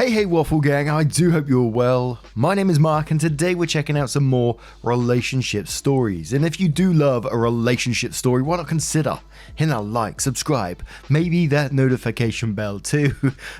Hey Waffle Gang, I do hope you're well. My name is Mark and today we're checking out some more relationship stories. And if you do love a relationship story, why not consider hitting that like, subscribe, maybe that notification bell too.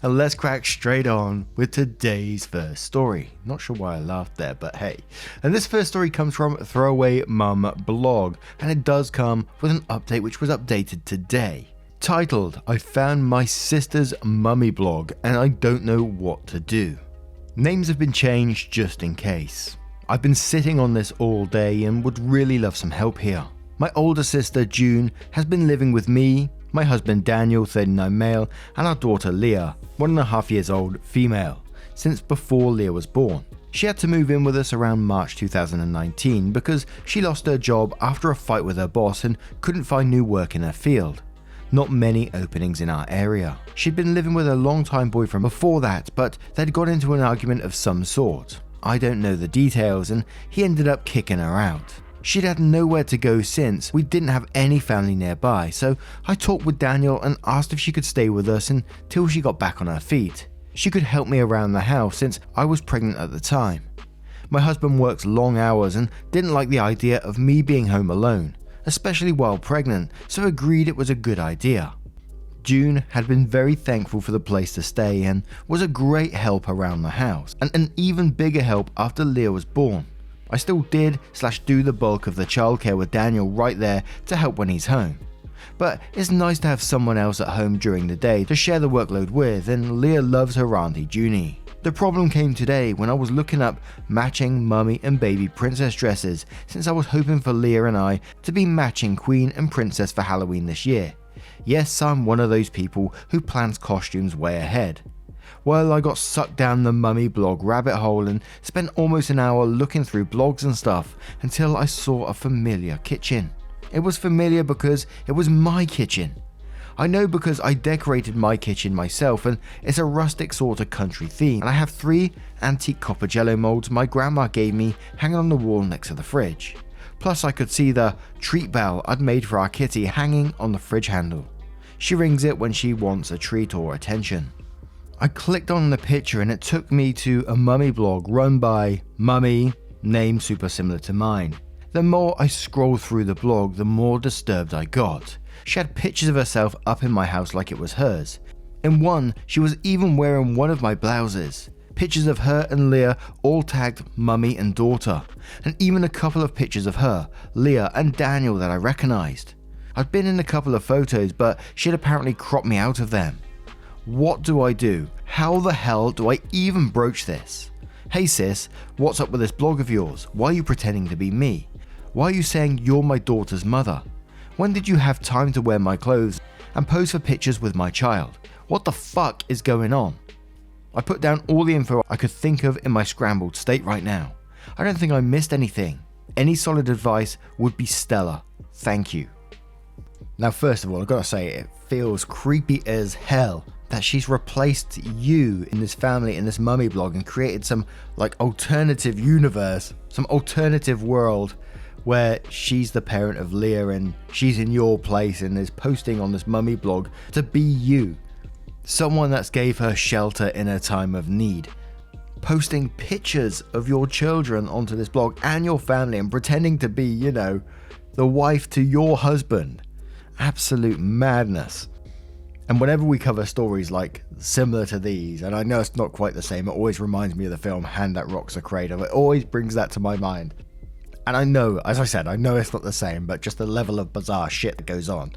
And let's crack straight on with today's first story. Not sure why I laughed there, but hey. And this first story comes from Throwaway Mum blog, and it does come with an update which was updated today. Titled, I found my sister's mummy blog and I don't know what to do. Names have been changed just in case. I've been sitting on this all day and would really love some help here. My older sister June has been living with me, my husband Daniel, 39 male, and our daughter Leah, 1.5 years old, female, since before Leah was born. She had to move in with us around March 2019 because she lost her job after a fight with her boss and couldn't find new work in her field. Not many openings in our area. She'd been living with her longtime boyfriend before that, but they'd got into an argument of some sort. I don't know the details, and he ended up kicking her out. She'd had nowhere to go since we didn't have any family nearby, so I talked with Daniel and asked if she could stay with us until she got back on her feet. She could help me around the house since I was pregnant at the time. My husband works long hours and didn't like the idea of me being home alone, especially while pregnant, so agreed it was a good idea. June had been very thankful for the place to stay and was a great help around the house, and an even bigger help after Leah was born. I still do the bulk of the childcare with Daniel right there to help when he's home. But it's nice to have someone else at home during the day to share the workload with, and Leah loves her auntie Junie. The problem came today when I was looking up matching mummy and baby princess dresses, since I was hoping for Leah and I to be matching queen and princess for Halloween this year. Yes, I'm one of those people who plans costumes way ahead. Well, I got sucked down the mummy blog rabbit hole and spent almost an hour looking through blogs and stuff until I saw a familiar kitchen. It was familiar because it was my kitchen. I know because I decorated my kitchen myself, and it's a rustic sort of country theme, and I have 3 antique copper jello molds my grandma gave me hanging on the wall next to the fridge. Plus I could see the treat bell I'd made for our kitty hanging on the fridge handle. She rings it when she wants a treat or attention. I clicked on the picture and it took me to a mummy blog run by Mummy, name super similar to mine. The more I scrolled through the blog, the more disturbed I got. She had pictures of herself up in my house like it was hers. In one, she was even wearing one of my blouses. Pictures of her and Leah all tagged mummy and daughter, and even a couple of pictures of her, Leah and Daniel that I recognized. I'd been in a couple of photos, but she'd apparently cropped me out of them. What do I do? How the hell do I even broach this? Hey sis, what's up with this blog of yours? Why are you pretending to be me? Why are you saying you're my daughter's mother? When did you have time to wear my clothes and pose for pictures with my child? What the fuck is going on? I put down all the info I could think of in my scrambled state right now. I don't think I missed anything. Any solid advice would be stellar. Thank you. Now first of all, I've got to say it feels creepy as hell that she's replaced you in this family, in this mummy blog, and created some alternative universe, some alternative world where she's the parent of Leah and she's in your place and is posting on this mummy blog to be you. Someone that's gave her shelter in her time of need. Posting pictures of your children onto this blog and your family and pretending to be, the wife to your husband. Absolute madness. And whenever we cover stories similar to these, and I know it's not quite the same, it always reminds me of the film Hand That Rocks a Cradle. It always brings that to my mind. And I know, as I said, I know it's not the same, but just the level of bizarre shit that goes on.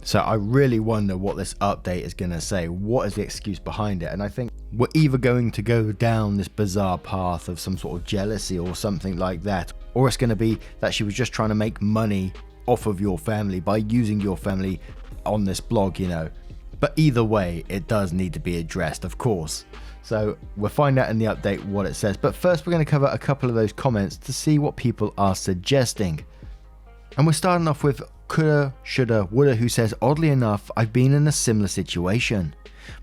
So I really wonder what this update is going to say. What is the excuse behind it? And I think we're either going to go down this bizarre path of some sort of jealousy or something like that, or it's going to be that she was just trying to make money off of your family by using your family on this blog, But either way, it does need to be addressed, of course. So we'll find out in the update what it says. But first we're going to cover a couple of those comments to see what people are suggesting. And we're starting off with Coulda, Shoulda, Woulda, who says, oddly enough, I've been in a similar situation.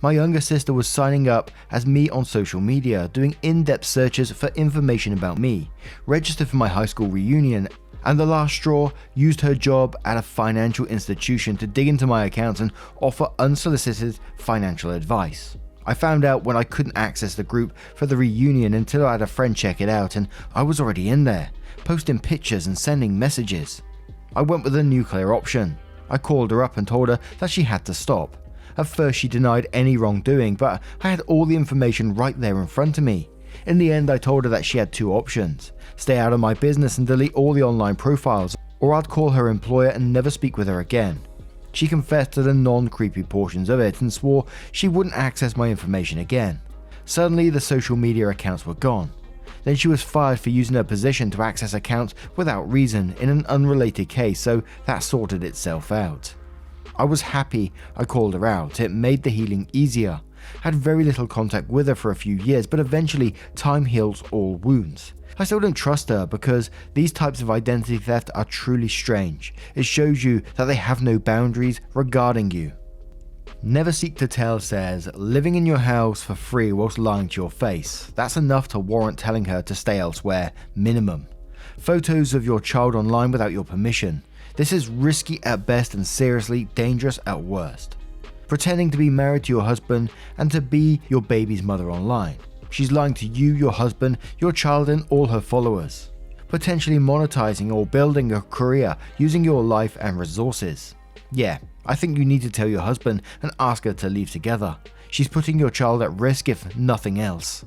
My younger sister was signing up as me on social media, doing in-depth searches for information about me, registered for my high school reunion, and the last straw, used her job at a financial institution to dig into my accounts and offer unsolicited financial advice. I found out when I couldn't access the group for the reunion until I had a friend check it out, and I was already in there, posting pictures and sending messages. I went with the nuclear option. I called her up and told her that she had to stop. At first she denied any wrongdoing, but I had all the information right there in front of me. In the end I told her that she had two options: stay out of my business and delete all the online profiles, or I'd call her employer and never speak with her again. She confessed to the non-creepy portions of it and swore she wouldn't access my information again. Suddenly the social media accounts were gone. Then she was fired for using her position to access accounts without reason in an unrelated case, so that sorted itself out. I was happy I called her out. It made the healing easier. Had very little contact with her for a few years, but eventually time heals all wounds. I still don't trust her because these types of identity theft are truly strange. It shows you that they have no boundaries regarding you. Never Seek to Tell says, living in your house for free whilst lying to your face. That's enough to warrant telling her to stay elsewhere, minimum. Photos of your child online without your permission. This is risky at best and seriously dangerous at worst. Pretending to be married to your husband and to be your baby's mother online. She's lying to you, your husband, your child and all her followers. Potentially monetizing or building a career using your life and resources. Yeah, I think you need to tell your husband and ask her to leave together. She's putting your child at risk if nothing else.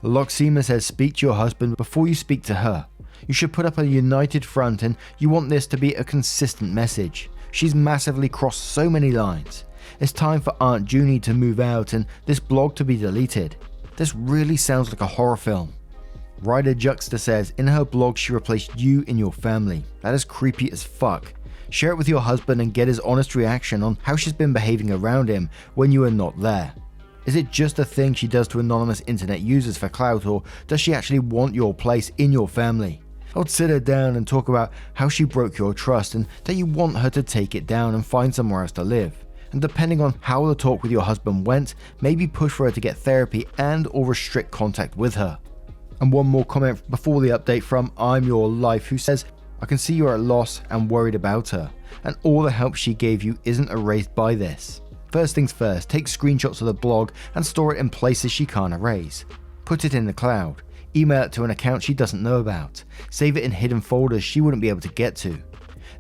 Loxima says, speak to your husband before you speak to her. You should put up a united front and you want this to be a consistent message. She's massively crossed so many lines. It's time for Aunt Junie to move out and this blog to be deleted. This really sounds like a horror film. Ryder Juxta says, in her blog she replaced you in your family. That is creepy as fuck. Share it with your husband and get his honest reaction on how she's been behaving around him when you are not there. Is it just a thing she does to anonymous internet users for clout, or does she actually want your place in your family? I would sit her down and talk about how she broke your trust and that you want her to take it down and find somewhere else to live. And depending on how the talk with your husband went, maybe push for her to get therapy and or restrict contact with her. And one more comment before the update from I'm Your Life, who says, I can see you're at loss and worried about her, and all the help she gave you isn't erased by this. First things first, take screenshots of the blog and store it in places she can't erase. Put it in the cloud. Email it to an account she doesn't know about. Save it in hidden folders she wouldn't be able to get to.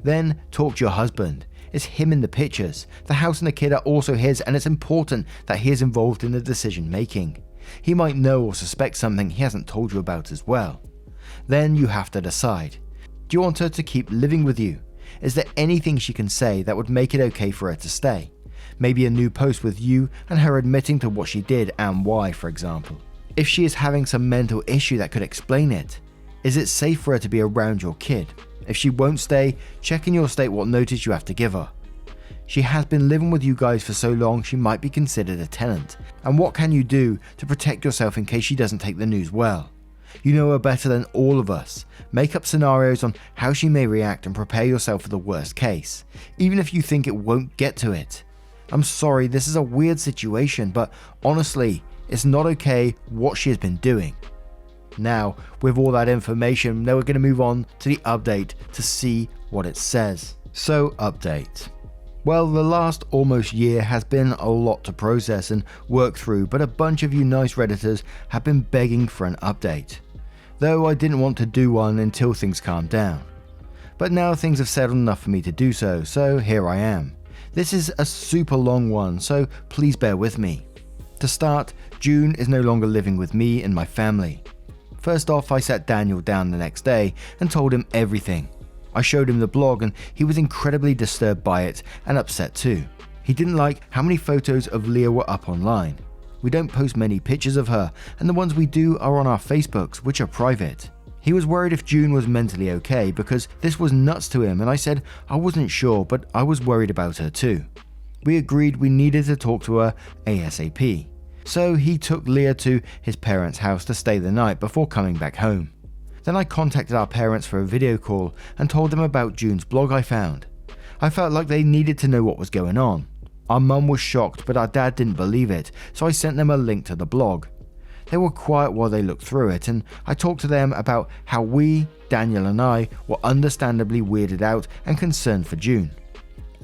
Then talk to your husband. It's him in the pictures. The house and the kid are also his, and it's important that he is involved in the decision making. He might know or suspect something he hasn't told you about as well. Then you have to decide. Do you want her to keep living with you? Is there anything she can say that would make it okay for her to stay? Maybe a new post with you and her admitting to what she did and why, for example. If she is having some mental issue that could explain it, is it safe for her to be around your kid? If she won't stay, check in your state what notice you have to give her. She has been living with you guys for so long she might be considered a tenant. And what can you do to protect yourself in case she doesn't take the news well? You know her better than all of us. Make up scenarios on how she may react and prepare yourself for the worst case, even if you think it won't get to it. I'm sorry, this is a weird situation, but honestly, it's not okay what she has been doing. Now, with all that information, now we're going to move on to the update to see what it says. So, update. Well, the last almost year has been a lot to process and work through, but a bunch of you nice Redditors have been begging for an update. Though I didn't want to do one until things calmed down. But now things have settled enough for me to do so, so here I am. This is a super long one, so please bear with me. To start, June is no longer living with me and my family. First off, I sat Daniel down the next day and told him everything. I showed him the blog and he was incredibly disturbed by it and upset too. He didn't like how many photos of Leah were up online. We don't post many pictures of her, and the ones we do are on our Facebooks, which are private. He was worried if June was mentally okay because this was nuts to him, and I said I wasn't sure, but I was worried about her too. We agreed we needed to talk to her ASAP. So he took Leah to his parents' house to stay the night before coming back home. Then I contacted our parents for a video call and told them about June's blog I found. I felt like they needed to know what was going on. Our mum was shocked, but our dad didn't believe it, so I sent them a link to the blog. They were quiet while they looked through it, and I talked to them about how we, Daniel and I, were understandably weirded out and concerned for June.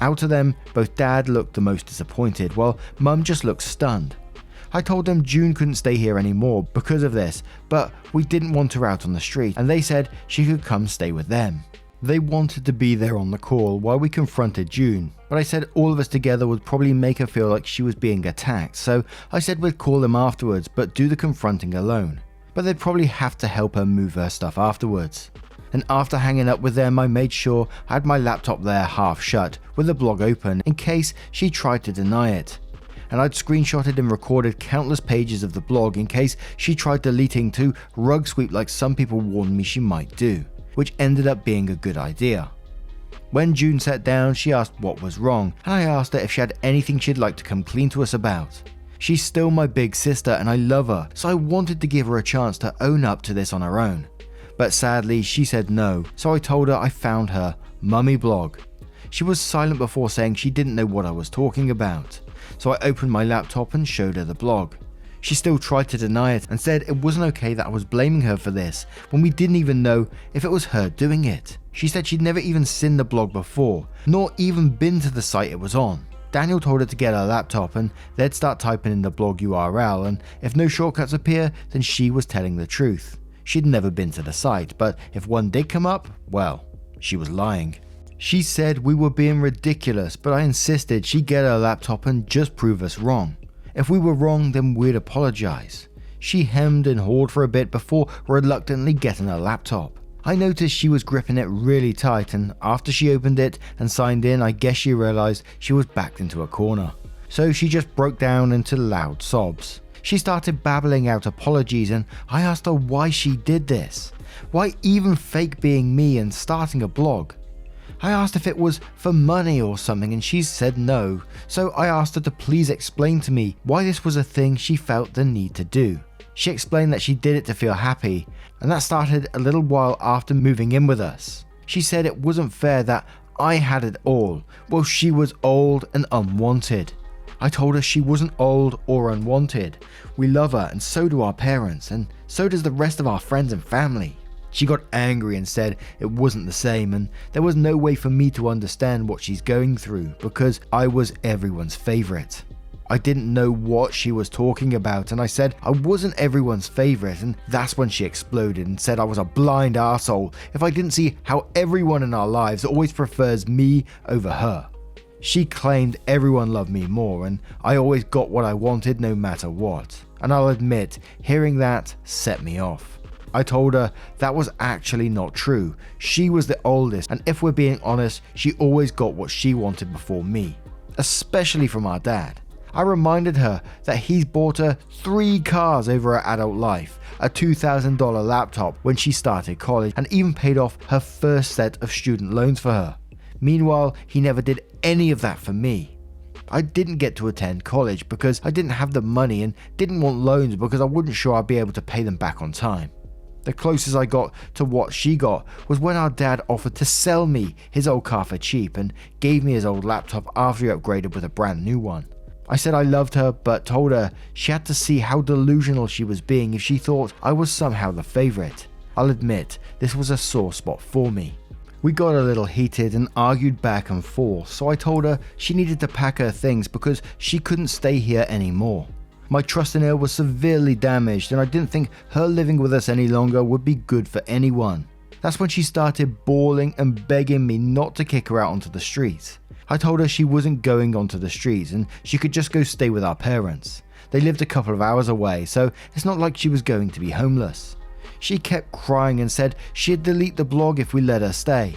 Out of them, both Dad looked the most disappointed, while Mum just looked stunned. I told them June couldn't stay here anymore because of this, but we didn't want her out on the street, and they said she could come stay with them. They wanted to be there on the call while we confronted June, but I said all of us together would probably make her feel like she was being attacked, so I said we'd call them afterwards but do the confronting alone. But they'd probably have to help her move her stuff afterwards. And after hanging up with them, I made sure I had my laptop there half shut with the blog open in case she tried to deny it. And I'd screenshotted and recorded countless pages of the blog in case she tried deleting to rug sweep like some people warned me she might do, which ended up being a good idea. When June sat down, she asked what was wrong, and I asked her if she had anything she'd like to come clean to us about. She's still my big sister and I love her, so I wanted to give her a chance to own up to this on her own. But sadly, she said no, so I told her I found her mummy blog. She was silent before saying she didn't know what I was talking about, so I opened my laptop and showed her the blog. She still tried to deny it and said it wasn't okay that I was blaming her for this when we didn't even know if it was her doing it. She said she'd never even seen the blog before, nor even been to the site it was on. Daniel told her to get her laptop and they'd start typing in the blog URL, and if no shortcuts appear, then she was telling the truth. She'd never been to the site, but if one did come up, well, she was lying. She said we were being ridiculous, but I insisted she get her laptop and just prove us wrong. If we were wrong, then we'd apologize. She hemmed and hawed for a bit before reluctantly getting her laptop. I noticed she was gripping it really tight, and after she opened it and signed in, I guess she realized she was backed into a corner. So she just broke down into loud sobs. She started babbling out apologies, and I asked her why she did this. Why even fake being me and starting a blog? I asked if it was for money or something, and she said no, so I asked her to please explain to me why this was a thing she felt the need to do. She explained that she did it to feel happy, and that started a little while after moving in with us. She said it wasn't fair that I had it all, while she was old and unwanted. I told her she wasn't old or unwanted. We love her, and so do our parents, and so does the rest of our friends and family. She got angry and said it wasn't the same, and there was no way for me to understand what she's going through because I was everyone's favorite. I didn't know what she was talking about, and I said I wasn't everyone's favorite, and that's when she exploded and said I was a blind arsehole if I didn't see how everyone in our lives always prefers me over her. She claimed everyone loved me more, and I always got what I wanted no matter what, and I'll admit, hearing that set me off. I told her that was actually not true. She was the oldest, and if we're being honest, she always got what she wanted before me, especially from our dad. I reminded her that he's bought her 3 cars over her adult life, a $2,000 laptop when she started college, and even paid off her first set of student loans for her. Meanwhile, he never did any of that for me. I didn't get to attend college because I didn't have the money and didn't want loans because I wasn't sure I'd be able to pay them back on time. The closest I got to what she got was when our dad offered to sell me his old car for cheap and gave me his old laptop after he upgraded with a brand new one. I said I loved her, but told her she had to see how delusional she was being if she thought I was somehow the favorite. I'll admit, this was a sore spot for me. We got a little heated and argued back and forth, so I told her she needed to pack her things because she couldn't stay here anymore. My trust in her was severely damaged, and I didn't think her living with us any longer would be good for anyone. That's when she started bawling and begging me not to kick her out onto the streets. I told her she wasn't going onto the streets and she could just go stay with our parents. They lived a couple of hours away, so it's not like she was going to be homeless. She kept crying and said she'd delete the blog if we let her stay.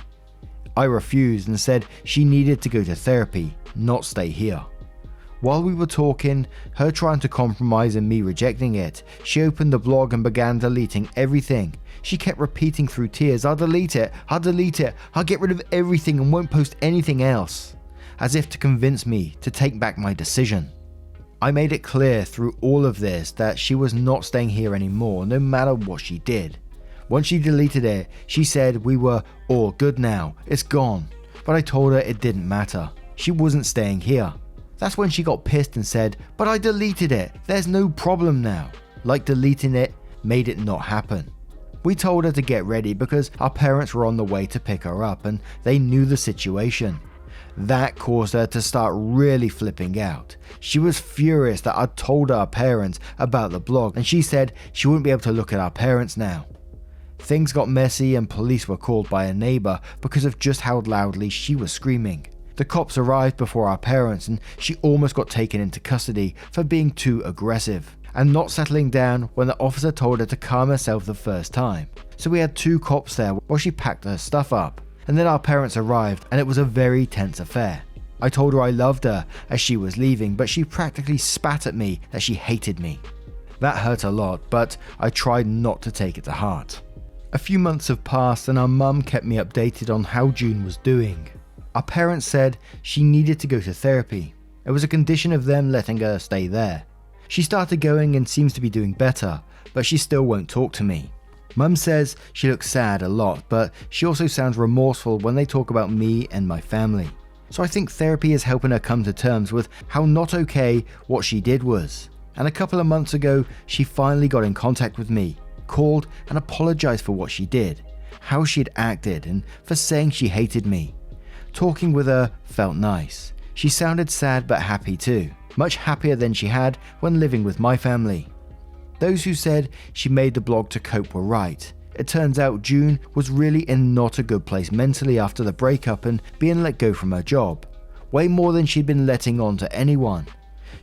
I refused and said she needed to go to therapy, not stay here. While we were talking, her trying to compromise and me rejecting it, she opened the blog and began deleting everything. She kept repeating through tears, I'll delete it, I'll delete it, I'll get rid of everything and won't post anything else, as if to convince me to take back my decision. I made it clear through all of this that she was not staying here anymore, no matter what she did. Once she deleted it, she said we were all good now, it's gone, but I told her it didn't matter. She wasn't staying here. That's when she got pissed and said, but I deleted it, there's no problem now. Like deleting it made it not happen. We told her to get ready because our parents were on the way to pick her up and they knew the situation. That caused her to start really flipping out. She was furious that I'd told our parents about the blog, and she said she wouldn't be able to look at our parents now. Things got messy and police were called by a neighbor because of just how loudly she was screaming. The cops arrived before our parents and she almost got taken into custody for being too aggressive and not settling down when the officer told her to calm herself the first time. So we had 2 cops there while she packed her stuff up, and then our parents arrived and it was a very tense affair. I told her I loved her as she was leaving, but she practically spat at me that she hated me. That hurt a lot, but I tried not to take it to heart. A few months have passed and our mum kept me updated on how June was doing. Our parents said she needed to go to therapy. It was a condition of them letting her stay there. She started going and seems to be doing better, but she still won't talk to me. Mum says she looks sad a lot, but she also sounds remorseful when they talk about me and my family. So I think therapy is helping her come to terms with how not okay what she did was. And a couple of months ago, she finally got in contact with me, called and apologized for what she did, how she'd acted, and for saying she hated me. Talking with her felt nice. She sounded sad but happy too, much happier than she had when living with my family. Those who said she made the blog to cope were right. It turns out June was really in not a good place mentally after the breakup and being let go from her job, way more than she'd been letting on to anyone.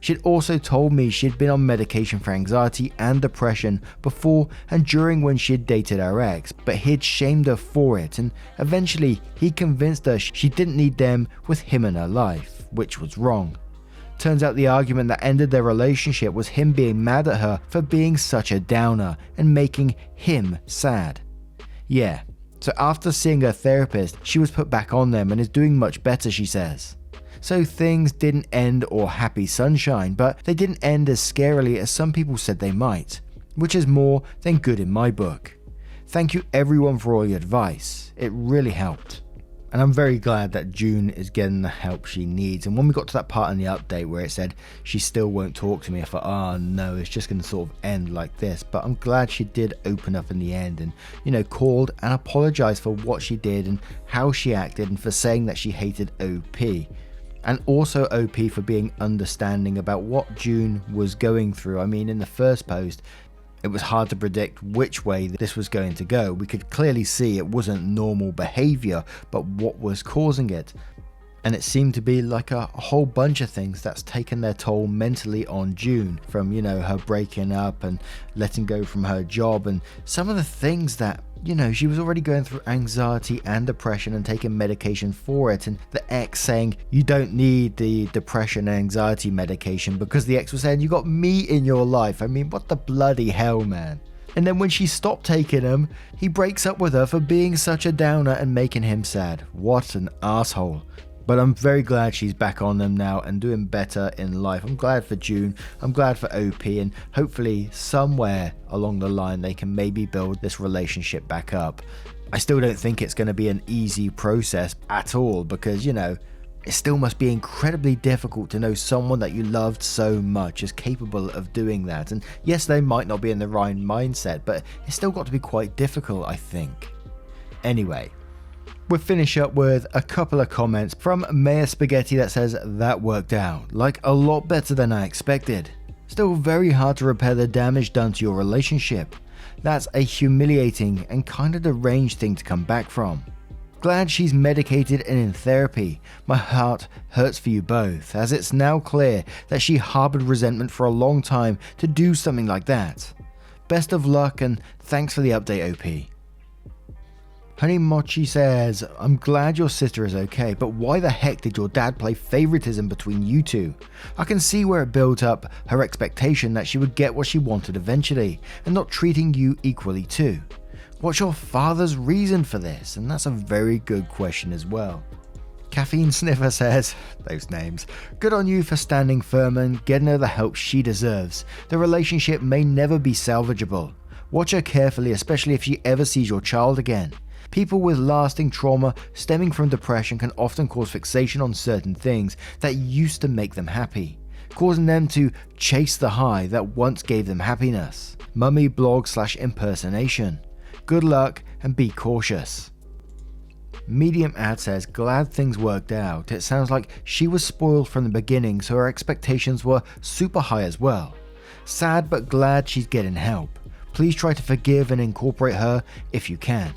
She'd also told me she'd been on medication for anxiety and depression before and during when she'd dated her ex, but he'd shamed her for it, and eventually he convinced her she didn't need them with him in her life, which was wrong. Turns out the argument that ended their relationship was him being mad at her for being such a downer and making him sad. Yeah, so after seeing her therapist, she was put back on them and is doing much better, she says. So things didn't end all happy sunshine, but they didn't end as scarily as some people said they might, which is more than good in my book. Thank you everyone for all your advice, it really helped. And I'm very glad that June is getting the help she needs. And when we got to that part in the update where it said she still won't talk to me, I thought, oh no, it's just going to sort of end like this. But I'm glad she did open up in the end and, called and apologized for what she did and how she acted and for saying that she hated OP. And also OP for being understanding about what June was going through. I mean, in the first post, it was hard to predict which way this was going to go. We could clearly see it wasn't normal behavior, but what was causing it. And it seemed to be like a whole bunch of things that's taken their toll mentally on June, from, her breaking up and letting go from her job, and some of the things that, she was already going through anxiety and depression and taking medication for it, and the ex saying you don't need the depression and anxiety medication because the ex was saying you got me in your life. I mean, what the bloody hell, man. And then when she stopped taking them, he breaks up with her for being such a downer and making him sad. What an asshole. But I'm very glad she's back on them now and doing better in life. I'm glad for June, I'm glad for OP, and hopefully somewhere along the line they can maybe build this relationship back up. I still don't think it's going to be an easy process at all because, it still must be incredibly difficult to know someone that you loved so much is capable of doing that. And yes, they might not be in the right mindset, but it's still got to be quite difficult, I think. Anyway, we'll finish up with a couple of comments from Mayor Spaghetti that says, that worked out, like a lot better than I expected. Still very hard to repair the damage done to your relationship. That's a humiliating and kind of deranged thing to come back from. Glad she's medicated and in therapy. My heart hurts for you both, as it's now clear that she harbored resentment for a long time to do something like that. Best of luck and thanks for the update, OP. Honey Mochi says, I'm glad your sister is okay, but why the heck did your dad play favoritism between you two? I can see where it built up her expectation that she would get what she wanted eventually, and not treating you equally too. What's your father's reason for this? And that's a very good question as well. Caffeine Sniffer says, those names, good on you for standing firm and getting her the help she deserves. The relationship may never be salvageable. Watch her carefully, especially if she ever sees your child again. People with lasting trauma stemming from depression can often cause fixation on certain things that used to make them happy, causing them to chase the high that once gave them happiness. Mummy blog / impersonation. Good luck and be cautious. Medium Ad says, glad things worked out. It sounds like she was spoiled from the beginning, so her expectations were super high as well. Sad but glad she's getting help. Please try to forgive and incorporate her if you can.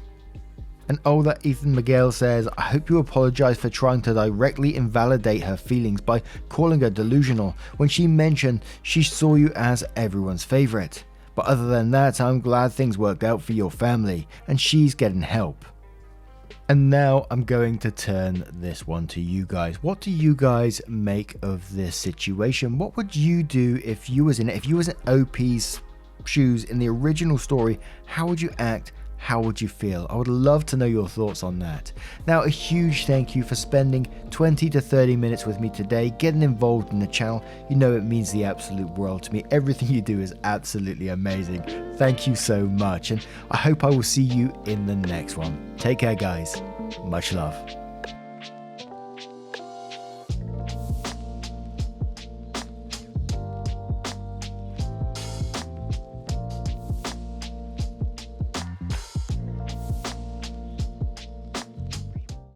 And older Ethan Miguel says, I hope you apologize for trying to directly invalidate her feelings by calling her delusional when she mentioned she saw you as everyone's favorite. But other than that, I'm glad things worked out for your family and she's getting help. And now I'm going to turn this one to you guys. What do you guys make of this situation? What would you do if you was in it? If you was in OP's shoes in the original story, how would you act? How would you feel? I would love to know your thoughts on that. Now, a huge thank you for spending 20 to 30 minutes with me today, getting involved in the channel. You know it means the absolute world to me. Everything you do is absolutely amazing. Thank you so much, and I hope I will see you in the next one. Take care, guys. Much love.